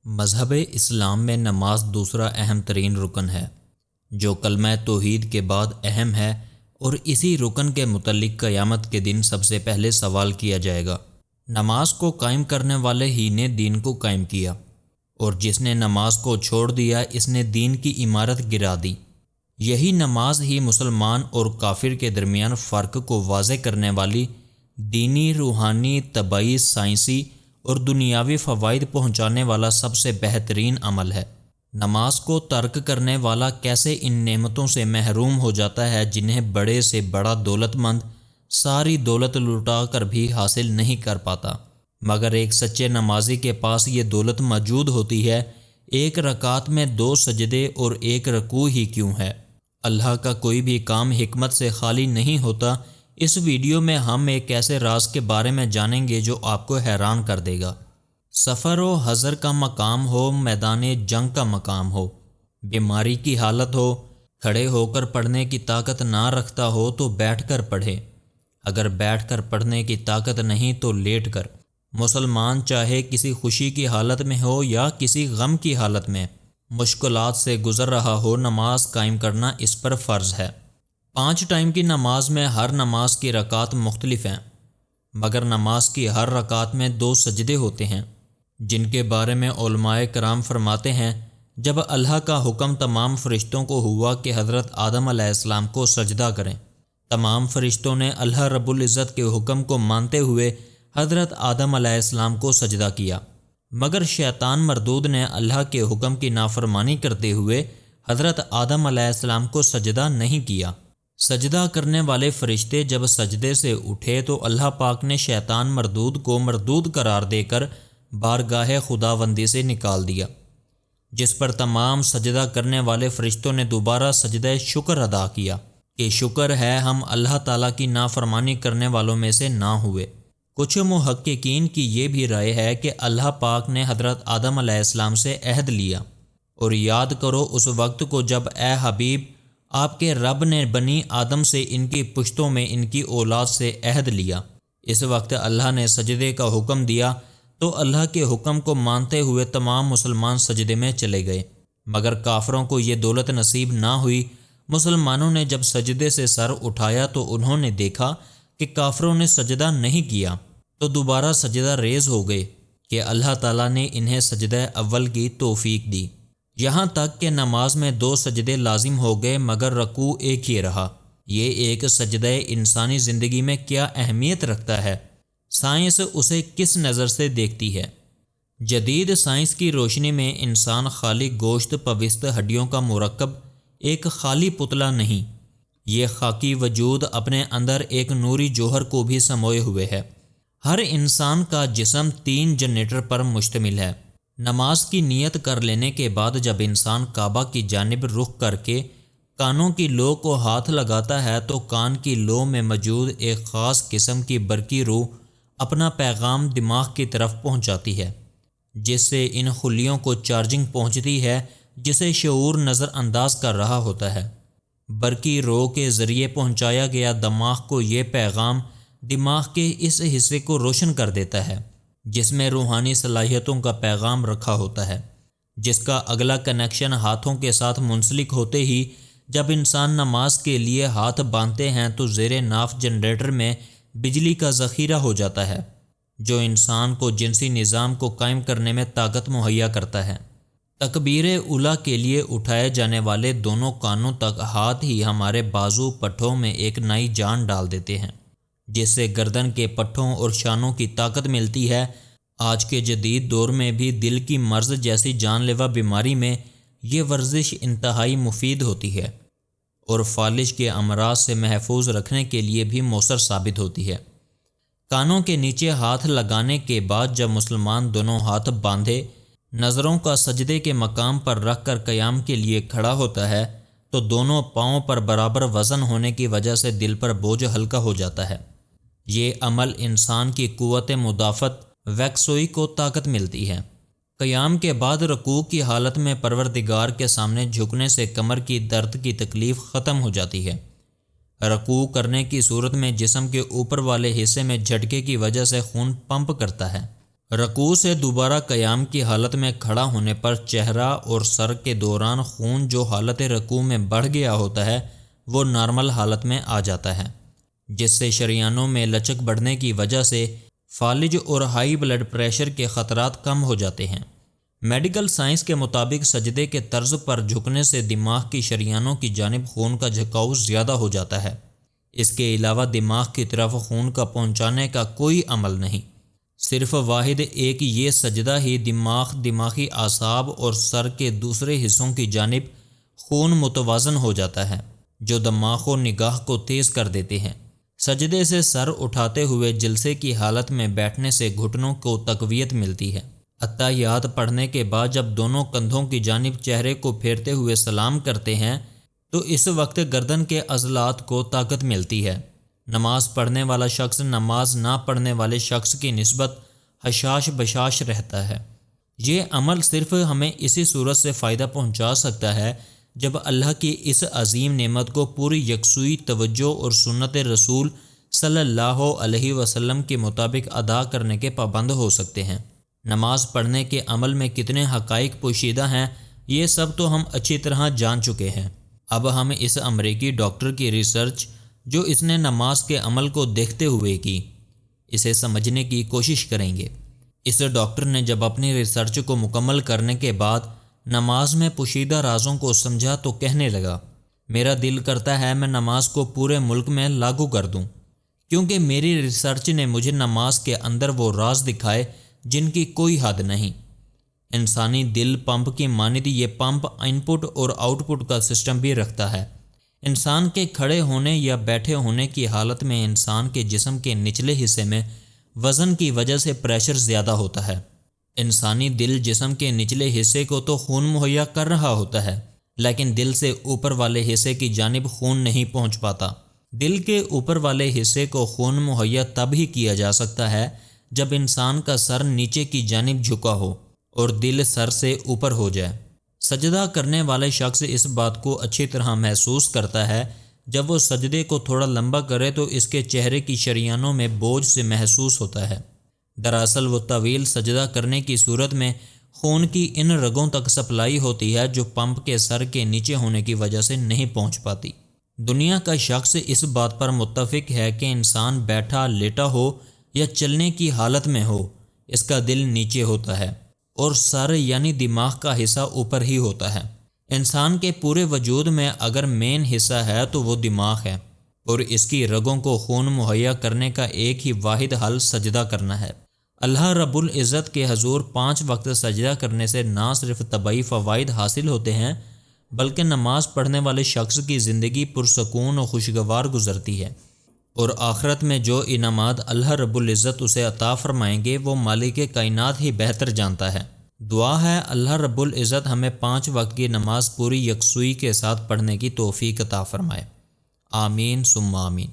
مذہب اسلام میں نماز دوسرا اہم ترین رکن ہے جو کلمہ توحید کے بعد اہم ہے، اور اسی رکن کے متعلق قیامت کے دن سب سے پہلے سوال کیا جائے گا۔ نماز کو قائم کرنے والے ہی نے دین کو قائم کیا، اور جس نے نماز کو چھوڑ دیا اس نے دین کی عمارت گرا دی۔ یہی نماز ہی مسلمان اور کافر کے درمیان فرق کو واضح کرنے والی دینی، روحانی، طبعی، سائنسی اور دنیاوی فوائد پہنچانے والا سب سے بہترین عمل ہے۔ نماز کو ترک کرنے والا کیسے ان نعمتوں سے محروم ہو جاتا ہے جنہیں بڑے سے بڑا دولت مند ساری دولت لٹا کر بھی حاصل نہیں کر پاتا، مگر ایک سچے نمازی کے پاس یہ دولت موجود ہوتی ہے۔ ایک رکعت میں 2 سجدے اور 1 رکوع ہی کیوں ہے؟ اللہ کا کوئی بھی کام حکمت سے خالی نہیں ہوتا۔ اس ویڈیو میں ہم ایک ایسے راز کے بارے میں جانیں گے جو آپ کو حیران کر دے گا۔ سفر و حضر کا مقام ہو، میدان جنگ کا مقام ہو، بیماری کی حالت ہو، کھڑے ہو کر پڑھنے کی طاقت نہ رکھتا ہو تو بیٹھ کر پڑھے، اگر بیٹھ کر پڑھنے کی طاقت نہیں تو لیٹ کر۔ مسلمان چاہے کسی خوشی کی حالت میں ہو یا کسی غم کی حالت میں، مشکلات سے گزر رہا ہو، نماز قائم کرنا اس پر فرض ہے۔ 5 ٹائم کی نماز میں ہر نماز کی رکعت مختلف ہیں، مگر نماز کی ہر رکعت میں 2 سجدے ہوتے ہیں، جن کے بارے میں علماء کرام فرماتے ہیں جب اللہ کا حکم تمام فرشتوں کو ہوا کہ حضرت آدم علیہ السلام کو سجدہ کریں، تمام فرشتوں نے اللہ رب العزت کے حکم کو مانتے ہوئے حضرت آدم علیہ السلام کو سجدہ کیا، مگر شیطان مردود نے اللہ کے حکم کی نافرمانی کرتے ہوئے حضرت آدم علیہ السلام کو سجدہ نہیں کیا۔ سجدہ کرنے والے فرشتے جب سجدے سے اٹھے تو اللہ پاک نے شیطان مردود کو مردود قرار دے کر بارگاہ خداوندی سے نکال دیا، جس پر تمام سجدہ کرنے والے فرشتوں نے دوبارہ سجدہ شکر ادا کیا کہ شکر ہے ہم اللہ تعالیٰ کی نافرمانی کرنے والوں میں سے نہ ہوئے۔ کچھ محققین کی یہ بھی رائے ہے کہ اللہ پاک نے حضرت آدم علیہ السلام سے عہد لیا، اور یاد کرو اس وقت کو جب اے حبیب آپ کے رب نے بنی آدم سے ان کی پشتوں میں ان کی اولاد سے عہد لیا۔ اس وقت اللہ نے سجدے کا حکم دیا تو اللہ کے حکم کو مانتے ہوئے تمام مسلمان سجدے میں چلے گئے، مگر کافروں کو یہ دولت نصیب نہ ہوئی۔ مسلمانوں نے جب سجدے سے سر اٹھایا تو انہوں نے دیکھا کہ کافروں نے سجدہ نہیں کیا، تو دوبارہ سجدہ ریز ہو گئے کہ اللہ تعالیٰ نے انہیں سجدہ اول کی توفیق دی، یہاں تک کہ نماز میں 2 سجدے لازم ہو گئے مگر رکوع ایک ہی رہا۔ یہ ایک سجدہ انسانی زندگی میں کیا اہمیت رکھتا ہے؟ سائنس اسے کس نظر سے دیکھتی ہے؟ جدید سائنس کی روشنی میں انسان خالی گوشت پوست ہڈیوں کا مرکب ایک خالی پتلا نہیں، یہ خاکی وجود اپنے اندر ایک نوری جوہر کو بھی سموئے ہوئے ہے۔ ہر انسان کا جسم 3 جنریٹر پر مشتمل ہے۔ نماز کی نیت کر لینے کے بعد جب انسان کعبہ کی جانب رخ کر کے کانوں کی لو کو ہاتھ لگاتا ہے تو کان کی لو میں موجود ایک خاص قسم کی برقی روح اپنا پیغام دماغ کی طرف پہنچاتی ہے، جس سے ان خلیوں کو چارجنگ پہنچتی ہے جسے شعور نظر انداز کر رہا ہوتا ہے۔ برقی روح کے ذریعے پہنچایا گیا دماغ کو یہ پیغام دماغ کے اس حصے کو روشن کر دیتا ہے جس میں روحانی صلاحیتوں کا پیغام رکھا ہوتا ہے، جس کا اگلا کنیکشن ہاتھوں کے ساتھ منسلک ہوتے ہی جب انسان نماز کے لیے ہاتھ باندھتے ہیں تو زیر ناف جنریٹر میں بجلی کا ذخیرہ ہو جاتا ہے، جو انسان کو جنسی نظام کو قائم کرنے میں طاقت مہیا کرتا ہے۔ تکبیر اولیٰ کے لیے اٹھائے جانے والے دونوں کانوں تک ہاتھ ہی ہمارے بازو پٹھوں میں ایک نئی جان ڈال دیتے ہیں، جس سے گردن کے پٹھوں اور شانوں کی طاقت ملتی ہے۔ آج کے جدید دور میں بھی دل کی مرض جیسی جان لیوا بیماری میں یہ ورزش انتہائی مفید ہوتی ہے، اور فالج کے امراض سے محفوظ رکھنے کے لیے بھی مؤثر ثابت ہوتی ہے۔ کانوں کے نیچے ہاتھ لگانے کے بعد جب مسلمان دونوں ہاتھ باندھے نظروں کا سجدے کے مقام پر رکھ کر قیام کے لیے کھڑا ہوتا ہے تو دونوں پاؤں پر برابر وزن ہونے کی وجہ سے دل پر بوجھ ہلکا ہو جاتا ہے۔ یہ عمل انسان کی قوت مدافعت ویکسوئی کو طاقت ملتی ہے۔ قیام کے بعد رکوع کی حالت میں پروردگار کے سامنے جھکنے سے کمر کی درد کی تکلیف ختم ہو جاتی ہے۔ رکوع کرنے کی صورت میں جسم کے اوپر والے حصے میں جھٹکے کی وجہ سے خون پمپ کرتا ہے، رکوع سے دوبارہ قیام کی حالت میں کھڑا ہونے پر چہرہ اور سر کے دوران خون جو حالت رکوع میں بڑھ گیا ہوتا ہے وہ نارمل حالت میں آ جاتا ہے، جس سے شریانوں میں لچک بڑھنے کی وجہ سے فالج اور ہائی بلڈ پریشر کے خطرات کم ہو جاتے ہیں۔ میڈیکل سائنس کے مطابق سجدے کے طرز پر جھکنے سے دماغ کی شریانوں کی جانب خون کا جھکاؤ زیادہ ہو جاتا ہے۔ اس کے علاوہ دماغ کی طرف خون کا پہنچانے کا کوئی عمل نہیں، صرف واحد ایک یہ سجدہ ہی دماغی اعصاب اور سر کے دوسرے حصوں کی جانب خون متوازن ہو جاتا ہے، جو دماغ و نگاہ کو تیز کر دیتے ہیں۔ سجدے سے سر اٹھاتے ہوئے جلسے کی حالت میں بیٹھنے سے گھٹنوں کو تقویت ملتی ہے۔ اتحیات پڑھنے کے بعد جب دونوں کندھوں کی جانب چہرے کو پھیرتے ہوئے سلام کرتے ہیں تو اس وقت گردن کے عضلات کو طاقت ملتی ہے۔ نماز پڑھنے والا شخص نماز نہ پڑھنے والے شخص کی نسبت حشاش بشاش رہتا ہے۔ یہ عمل صرف ہمیں اسی صورت سے فائدہ پہنچا سکتا ہے جب اللہ کی اس عظیم نعمت کو پوری یکسوئی توجہ اور سنت رسول صلی اللہ علیہ وسلم کے مطابق ادا کرنے کے پابند ہو سکتے ہیں۔ نماز پڑھنے کے عمل میں کتنے حقائق پوشیدہ ہیں یہ سب تو ہم اچھی طرح جان چکے ہیں۔ اب ہم اس امریکی ڈاکٹر کی ریسرچ جو اس نے نماز کے عمل کو دیکھتے ہوئے کی، اسے سمجھنے کی کوشش کریں گے۔ اس ڈاکٹر نے جب اپنی ریسرچ کو مکمل کرنے کے بعد نماز میں پوشیدہ رازوں کو سمجھا تو کہنے لگا، میرا دل کرتا ہے میں نماز کو پورے ملک میں لاگو کر دوں، کیونکہ میری ریسرچ نے مجھے نماز کے اندر وہ راز دکھائے جن کی کوئی حد نہیں۔ انسانی دل پمپ کی مانند یہ پمپ ان پٹ اور آؤٹ پٹ کا سسٹم بھی رکھتا ہے۔ انسان کے کھڑے ہونے یا بیٹھے ہونے کی حالت میں انسان کے جسم کے نچلے حصے میں وزن کی وجہ سے پریشر زیادہ ہوتا ہے۔ انسانی دل جسم کے نچلے حصے کو تو خون مہیا کر رہا ہوتا ہے، لیکن دل سے اوپر والے حصے کی جانب خون نہیں پہنچ پاتا۔ دل کے اوپر والے حصے کو خون مہیا تب ہی کیا جا سکتا ہے جب انسان کا سر نیچے کی جانب جھکا ہو اور دل سر سے اوپر ہو جائے۔ سجدہ کرنے والے شخص اس بات کو اچھی طرح محسوس کرتا ہے۔ جب وہ سجدے کو تھوڑا لمبا کرے تو اس کے چہرے کی شریانوں میں بوجھ سے محسوس ہوتا ہے۔ دراصل وہ طویل سجدہ کرنے کی صورت میں خون کی ان رگوں تک سپلائی ہوتی ہے جو پمپ کے سر کے نیچے ہونے کی وجہ سے نہیں پہنچ پاتی۔ دنیا کا شخص اس بات پر متفق ہے کہ انسان بیٹھا لیٹا ہو یا چلنے کی حالت میں ہو، اس کا دل نیچے ہوتا ہے اور سر یعنی دماغ کا حصہ اوپر ہی ہوتا ہے۔ انسان کے پورے وجود میں اگر مین حصہ ہے تو وہ دماغ ہے، اور اس کی رگوں کو خون مہیا کرنے کا ایک ہی واحد حل سجدہ کرنا ہے۔ اللہ رب العزت کے حضور 5 وقت سجدہ کرنے سے نہ صرف طبعی فوائد حاصل ہوتے ہیں بلکہ نماز پڑھنے والے شخص کی زندگی پرسکون و خوشگوار گزرتی ہے، اور آخرت میں جو انعامات اللہ رب العزت اسے عطا فرمائیں گے وہ مالک کائنات ہی بہتر جانتا ہے۔ دعا ہے اللہ رب العزت ہمیں 5 وقت کی نماز پوری یکسوئی کے ساتھ پڑھنے کی توفیق عطا فرمائے۔ آمین ثم آمین۔